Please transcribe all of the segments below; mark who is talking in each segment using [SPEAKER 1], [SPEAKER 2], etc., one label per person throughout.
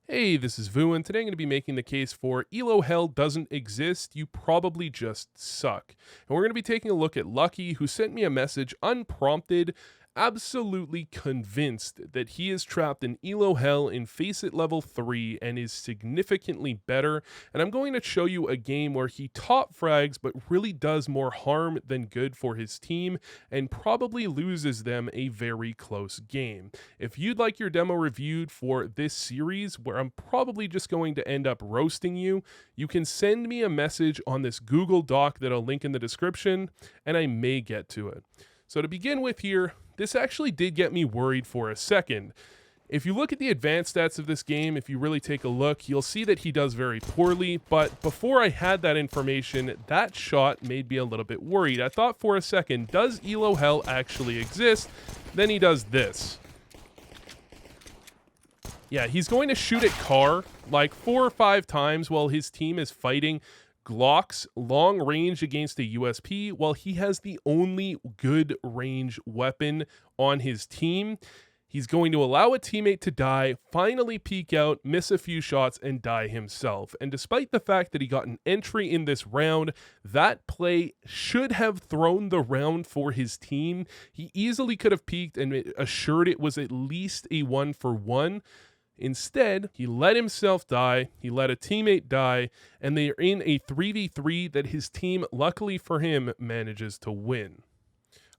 [SPEAKER 1] Hey, this is Vu, and today I'm going to be making the case for Elo Hell doesn't exist, you probably just suck. And we're going to be taking a look at Lucky, who sent me a message unprompted, absolutely convinced that he is trapped in Elo Hell in Face It Level 3 and is significantly better. And I'm going to show you a game where he top frags but really does more harm than good for his team and probably loses them a very close game. If you'd like your demo reviewed for this series, where I'm probably just going to end up roasting you, you can send me a message on this Google Doc that I'll link in the description, and I may get to it. So to begin with here, this actually did get me worried for a second. If you look at the advanced stats of this game, if you really take a look, you'll see that he does very poorly, but before I had that information, that shot made me a little bit worried. I thought for a second, does Elo Hell actually exist? Then he does this. Yeah, he's going to shoot at Car like 4 or 5 times while his team is fighting Glocks long range against a USP, while he has the only good range weapon on his team. He's going to allow a teammate to die, finally peek out, miss a few shots, and die himself. And despite the fact that he got an entry in this round, that play should have thrown the round for his team. He easily could have peeked and assured it was at least a 1-for-1. Instead, he let himself die, he let a teammate die, and they are in a 3v3 that his team, luckily for him, manages to win.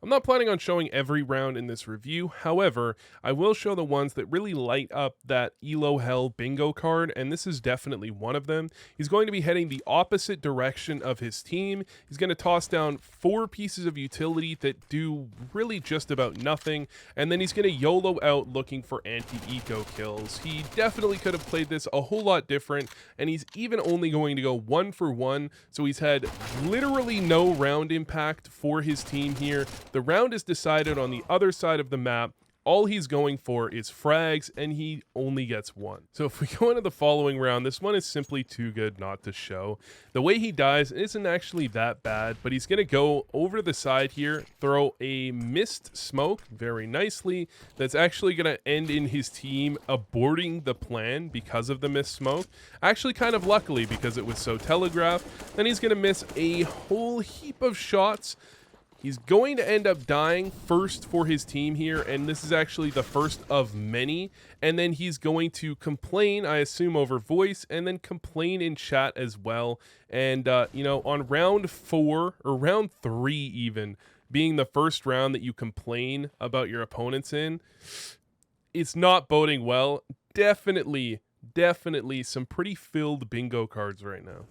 [SPEAKER 1] I'm not planning on showing every round in this review, however, I will show the ones that really light up that Elo Hell bingo card, and this is definitely one of them. He's going to be heading the opposite direction of his team. He's going to toss down 4 pieces of utility that do really just about nothing, and then he's going to YOLO out looking for anti-eco kills. He definitely could have played this a whole lot different, and he's even only going to go 1-for-1, so he's had literally no round impact for his team here. The round is decided on the other side of the map. All he's going for is frags, and he only gets 1. So if we go into the following round, this one is simply too good not to show. The way he dies isn't actually that bad, but he's going to go over the side here, throw a missed smoke very nicely. That's actually going to end in his team aborting the plan because of the missed smoke. Actually kind of luckily because it was so telegraphed. Then he's going to miss a whole heap of shots. He's going to end up dying first for his team here, and this is actually the first of many. And then he's going to complain, I assume, over voice, and then complain in chat as well. And, on round 4, or round 3 even, being the first round that you complain about your opponents in, it's not boding well. Definitely some pretty filled bingo cards right now.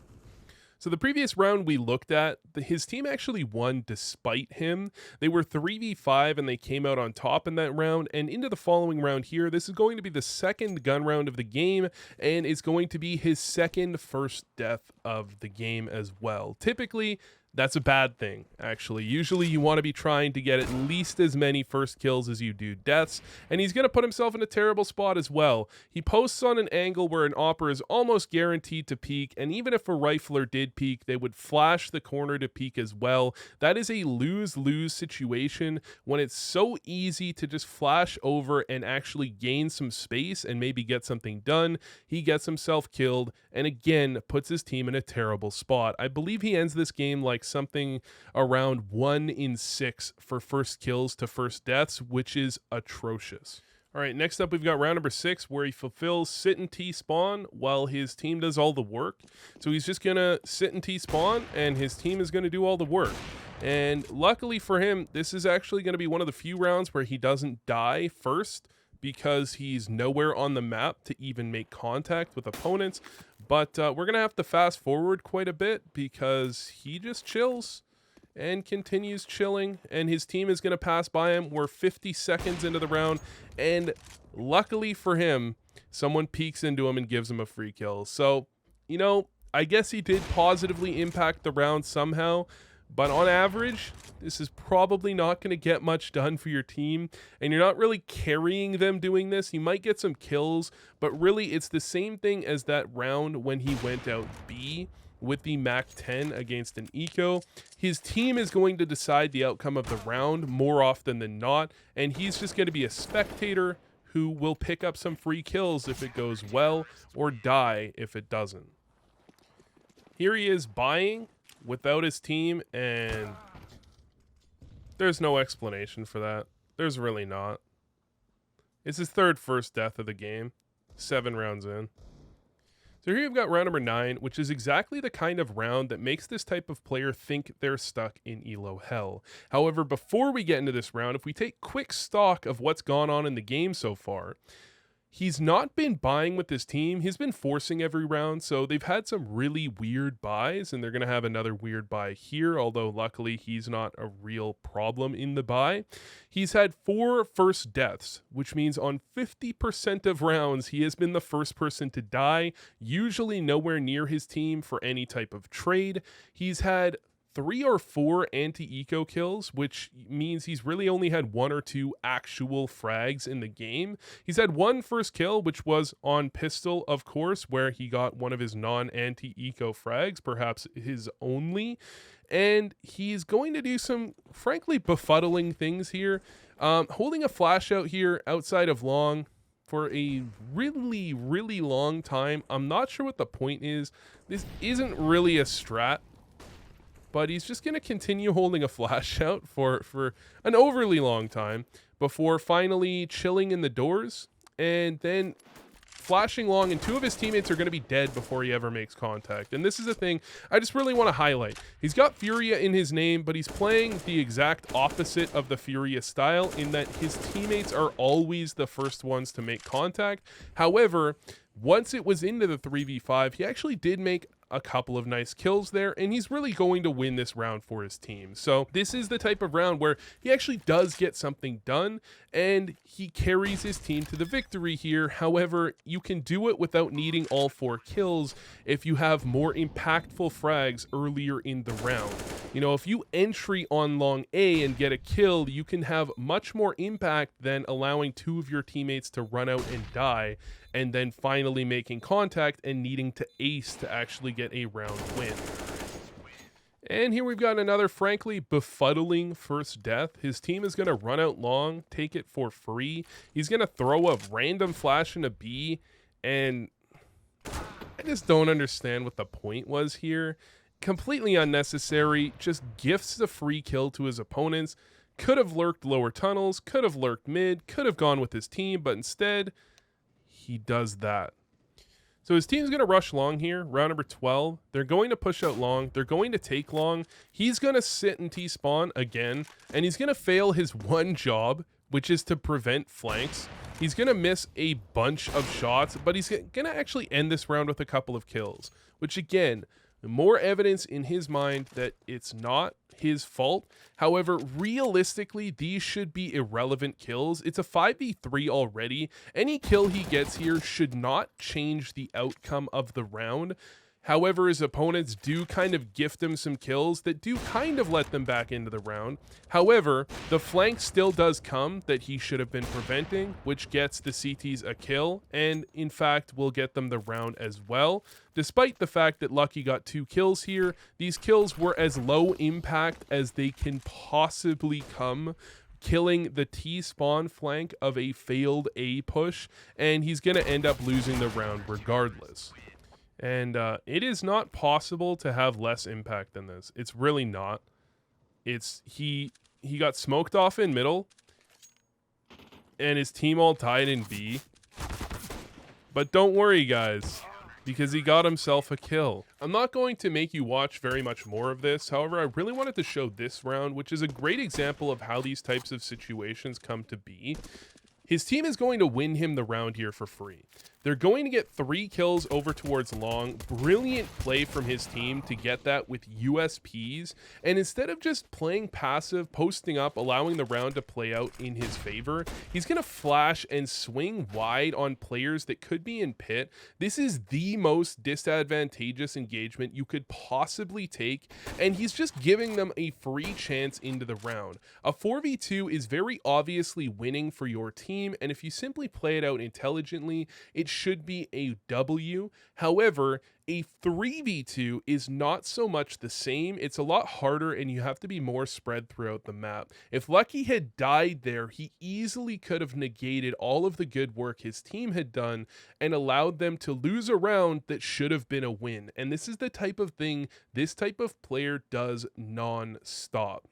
[SPEAKER 1] So the previous round we looked at, his team actually won despite him. They were 3v5 and they came out on top in that round. And into the following round here, this is going to be the second gun round of the game, and it's going to be his second first death of the game as well. Typically, that's a bad thing, actually. Usually you want to be trying to get at least as many first kills as you do deaths, and he's going to put himself in a terrible spot as well. He posts on an angle where an opper is almost guaranteed to peek, and even if a rifler did peek, they would flash the corner to peek as well. That is a lose-lose situation when it's so easy to just flash over and actually gain some space and maybe get something done. He gets himself killed, and again, puts his team in a terrible spot. I believe he ends this game like something around 1 in 6 for first kills to first deaths, which is atrocious. All right, next up we've got round number 6, where he fulfills sit and T-spawn while his team does all the work. So he's just going to sit and T-spawn, and his team is going to do all the work. And luckily for him, this is actually going to be one of the few rounds where he doesn't die first, because he's nowhere on the map to even make contact with opponents. But we're going to have to fast forward quite a bit because he just chills and continues chilling, and his team is going to pass by him. We're 50 seconds into the round, and luckily for him, someone peeks into him and gives him a free kill. So, I guess he did positively impact the round somehow, but on average, this is probably not going to get much done for your team, and you're not really carrying them doing this. You might get some kills, but really it's the same thing as that round when he went out B with the Mac 10 against an Eco. His team is going to decide the outcome of the round more often than not, and he's just going to be a spectator who will pick up some free kills if it goes well or die if it doesn't. Here he is buying without his team, and there's no explanation for that. There's really not. It's his third first death of the game, 7 rounds in. So here you've got round number 9, which is exactly the kind of round that makes this type of player think they're stuck in elo hell. However, before we get into this round, if we take quick stock of what's gone on in the game so far, he's not been buying with his team. He's been forcing every round, so they've had some really weird buys, and they're going to have another weird buy here, although luckily he's not a real problem in the buy. He's had 4 first deaths, which means on 50% of rounds, he has been the first person to die, usually nowhere near his team for any type of trade. He's had 3 or 4 anti-eco kills, which means he's really only had 1 or 2 actual frags in the game. He's had 1 first kill, which was on pistol, of course, where he got one of his non-anti-eco frags, perhaps his only. And he's going to do some, frankly, befuddling things here. Holding a flash out here outside of long for a really, really long time. I'm not sure what the point is. This isn't really a strat, but he's just going to continue holding a flash out for an overly long time before finally chilling in the doors and then flashing long, and 2 of his teammates are going to be dead before he ever makes contact. And this is a thing I just really want to highlight. He's got Furia in his name, but he's playing the exact opposite of the Furia style in that his teammates are always the first ones to make contact. However, once it was into the 3v5, he actually did make a couple of nice kills there, and he's really going to win this round for his team. So this is the type of round where he actually does get something done, and he carries his team to the victory here. However, you can do it without needing all 4 kills if you have more impactful frags earlier in the round. You know, if you entry on long A and get a kill, you can have much more impact than allowing 2 of your teammates to run out and die, and then finally making contact and needing to ace to actually get a round win. And here we've got another, frankly, befuddling first death. His team is going to run out long, take it for free. He's going to throw a random flash in a B, and I just don't understand what the point was here. Completely unnecessary, just gifts the free kill to his opponents. Could have lurked lower tunnels, could have lurked mid, could have gone with his team, but instead he does that. So his team's going to rush long here, round number 12. They're going to push out long. They're going to take long. He's going to sit and T-spawn again, and he's going to fail his one job, which is to prevent flanks. He's going to miss a bunch of shots, but he's going to actually end this round with a couple of kills, which again, more evidence in his mind that it's not his fault. However, realistically, these should be irrelevant kills. It's a 5v3 already. Any kill he gets here should not change the outcome of the round. However, his opponents do kind of gift him some kills that do kind of let them back into the round. However, the flank still does come that he should have been preventing, which gets the CTs a kill, and in fact will get them the round as well. Despite the fact that Lucky got 2 kills here, these kills were as low impact as they can possibly come, killing the T-spawn flank of a failed A push, and he's going to end up losing the round regardless. And it is not possible to have less impact than this. It's really not. It's he got smoked off in middle, and his team all tied in B. But don't worry, guys, because he got himself a kill. I'm not going to make you watch very much more of this. However, I really wanted to show this round, which is a great example of how these types of situations come to be. His team is going to win him the round here for free. They're going to get 3 kills over towards long. Brilliant play from his team to get that with USPs. And instead of just playing passive, posting up, allowing the round to play out in his favor, he's going to flash and swing wide on players that could be in pit. This is the most disadvantageous engagement you could possibly take. And he's just giving them a free chance into the round. A 4v2 is very obviously winning for your team. And if you simply play it out intelligently, it should be a W. However, a 3v2 is not so much the same. It's a lot harder and you have to be more spread throughout the map. If Lucky had died there, he easily could have negated all of the good work his team had done and allowed them to lose a round that should have been a win. And this is the type of thing this type of player does non-stop.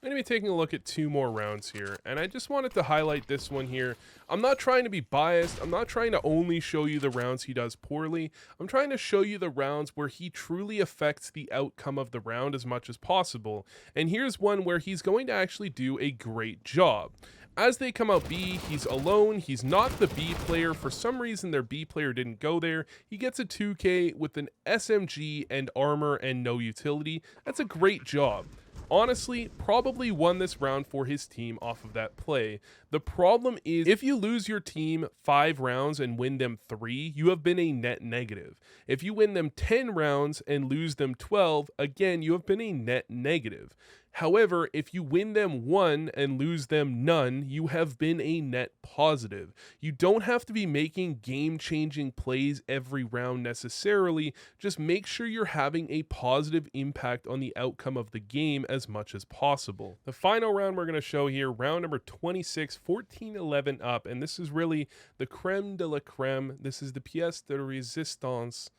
[SPEAKER 1] I'm going to be taking a look at 2 more rounds here, and I just wanted to highlight this one here. I'm not trying to be biased. I'm not trying to only show you the rounds he does poorly. I'm trying to show you the rounds where he truly affects the outcome of the round as much as possible. And here's one where he's going to actually do a great job. As they come out B, he's alone. He's not the B player. For some reason, their B player didn't go there. He gets a 2K with an SMG and armor and no utility. That's a great job. Honestly, probably won this round for his team off of that play. The problem is, if you lose your team 5 rounds and win them 3, you have been a net negative. If you win them 10 rounds and lose them 12, again, you have been a net negative. However, if you win them 1 and lose them none, you have been a net positive. You don't have to be making game-changing plays every round necessarily, just make sure you're having a positive impact on the outcome of the game as much as possible. The final round we're going to show here, round number 26, 14-11 up, and this is really the creme de la creme. This is the pièce de résistance.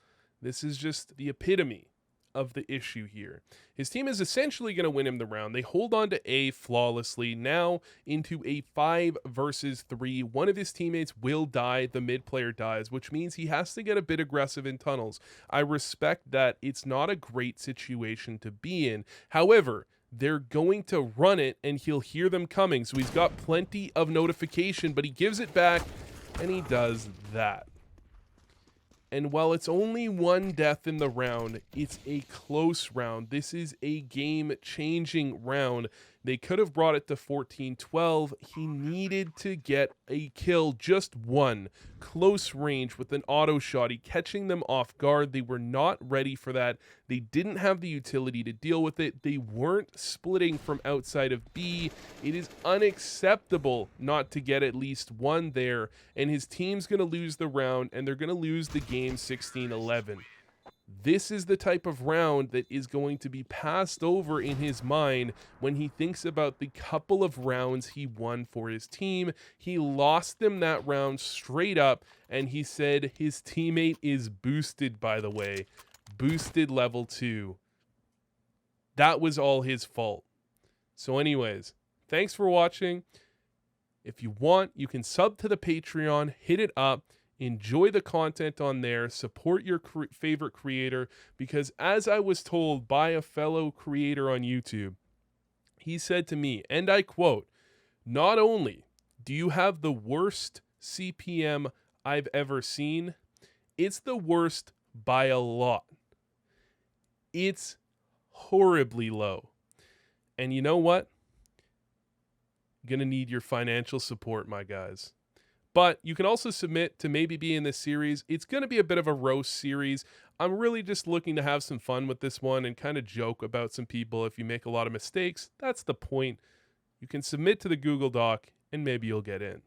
[SPEAKER 1] This is just the epitome of the issue here. His team is essentially going to win him the round. They hold on to A flawlessly, now into a 5 versus 3. One of his teammates will die, the mid player dies, which means he has to get a bit aggressive in tunnels. I respect that. It's not a great situation to be in. However, they're going to run it and he'll hear them coming, so he's got plenty of notification, but he gives it back and he does that. And while it's only 1 death in the round, it's a close round. This is a game-changing round. They could have brought it to 14-12. He needed to get a kill, just 1. Close range with an auto shot. He catching them off guard. They were not ready for that. They didn't have the utility to deal with it. They weren't splitting from outside of B. It is unacceptable not to get at least 1 there. And his team's going to lose the round, and they're going to lose the game 16-11. This is the type of round that is going to be passed over in his mind when he thinks about the couple of rounds he won for his team. He lost them that round straight up, and he said his teammate is boosted, by the way. Boosted level 2. That was all his fault. So anyways, thanks for watching. If you want, you can sub to the Patreon, hit it up. Enjoy the content on there, support your favorite creator, because as I was told by a fellow creator on YouTube, he said to me, and I quote, "Not only do you have the worst CPM I've ever seen, it's the worst by a lot. It's horribly low. And you know what? You're gonna need your financial support, my guys." But you can also submit to maybe be in this series. It's going to be a bit of a roast series. I'm really just looking to have some fun with this one and kind of joke about some people. If you make a lot of mistakes, that's the point. You can submit to the Google Doc and maybe you'll get in.